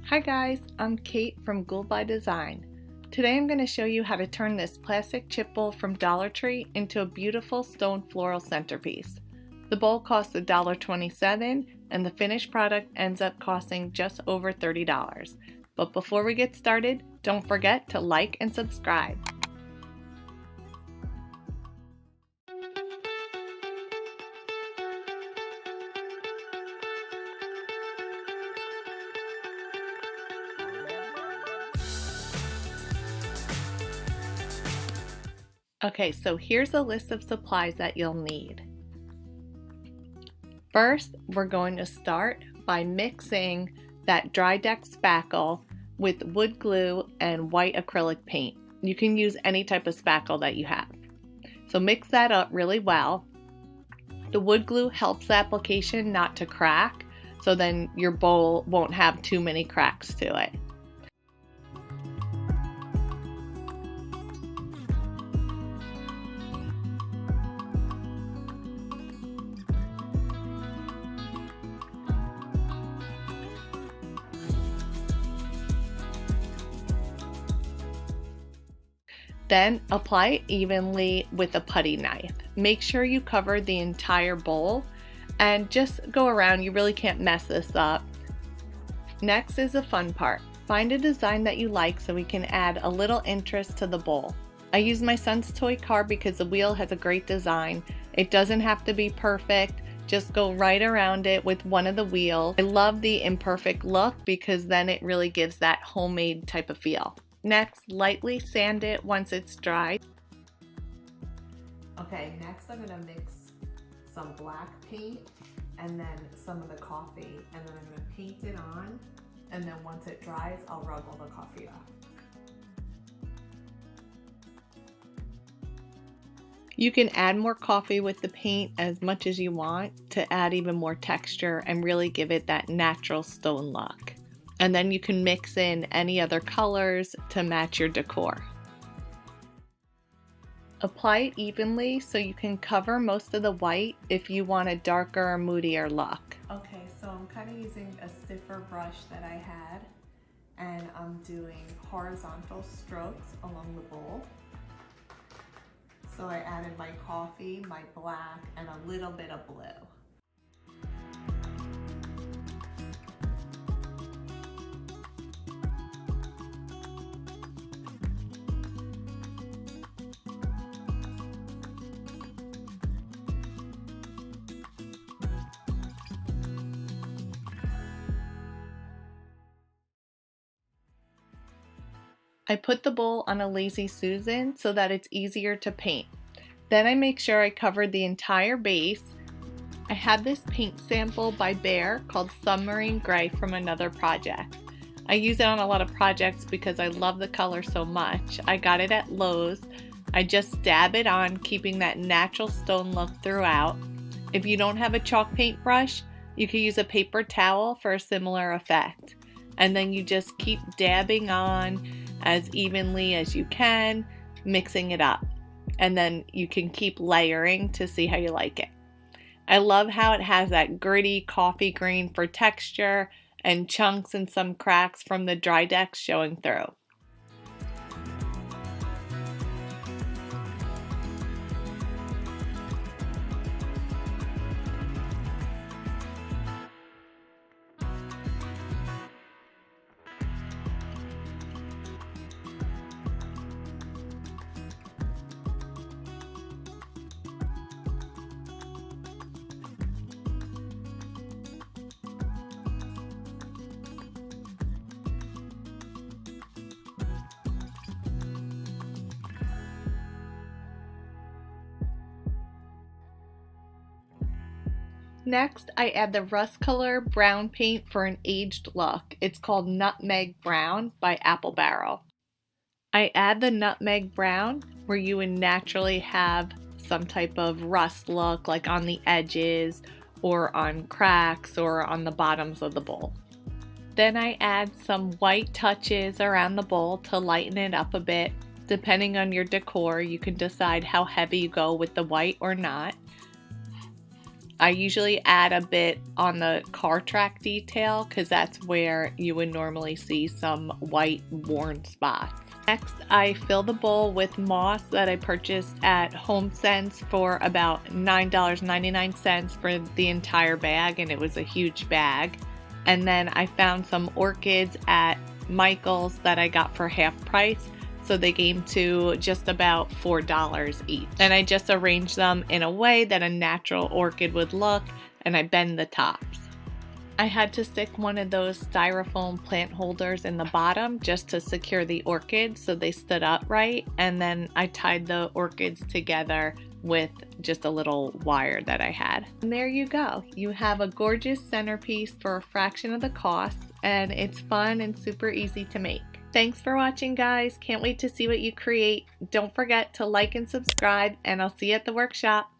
Hi guys, I'm Kate from Gould by Design. Today I'm going to show you how to turn this plastic chip bowl from Dollar Tree into a beautiful stone floral centerpiece. The bowl costs $1.27 and the finished product ends up costing just over $30. But before we get started, don't forget to like and subscribe. Okay, so here's a list of supplies that you'll need. First, we're going to start by mixing that dry deck spackle with wood glue and white acrylic paint. You can use any type of spackle that you have. So mix that up really well. The wood glue helps the application not to crack, so then your bowl won't have too many cracks to it. Then apply it evenly with a putty knife. Make sure you cover the entire bowl and just go around. You really can't mess this up. Next is the fun part. Find a design that you like so we can add a little interest to the bowl. I use my son's toy car because the wheel has a great design. It doesn't have to be perfect. Just go right around it with one of the wheels. I love the imperfect look because then it really gives that homemade type of feel. Next, lightly sand it once it's dry. Okay, next I'm gonna mix some black paint and then some of the coffee, and then I'm gonna paint it on, and then once it dries, I'll rub all the coffee off. You can add more coffee with the paint as much as you want to add even more texture and really give it that natural stone look. And then you can mix in any other colors to match your decor. Apply it evenly so you can cover most of the white if you want a darker, moodier look. Okay, so I'm kind of using a stiffer brush that I had, and I'm doing horizontal strokes along the bowl. So I added my coffee, my black, and a little bit of blue. I put the bowl on a Lazy Susan so that it's easier to paint. Then I make sure I covered the entire base. I had this paint sample by Behr called Submarine Gray from another project. I use it on a lot of projects because I love the color so much. I got it at Lowe's. I just dab it on, keeping that natural stone look throughout. If you don't have a chalk paintbrush, you can use a paper towel for a similar effect. And then you just keep dabbing on as evenly as you can, mixing it up. And then you can keep layering to see how you like it. I love how it has that gritty coffee green for texture and chunks and some cracks from the dry decks showing through. Next, I add the rust color brown paint for an aged look. It's called Nutmeg Brown by Apple Barrel. I add the nutmeg brown where you would naturally have some type of rust look, like on the edges or on cracks or on the bottoms of the bowl. Then I add some white touches around the bowl to lighten it up a bit. Depending on your decor, you can decide how heavy you go with the white or not. I usually add a bit on the car track detail because that's where you would normally see some white worn spots. Next, I fill the bowl with moss that I purchased at HomeSense for about $9.99 for the entire bag, and it was a huge bag. And then I found some orchids at Michael's that I got for half price, so they came to just about $4 each. And I just arranged them in a way that a natural orchid would look, and I bend the tops. I had to stick one of those styrofoam plant holders in the bottom just to secure the orchids so they stood upright, and then I tied the orchids together with just a little wire that I had. And there you go. You have a gorgeous centerpiece for a fraction of the cost, and it's fun and super easy to make. Thanks for watching, guys. Can't wait to see what you create. Don't forget to like and subscribe, and I'll see you at the workshop.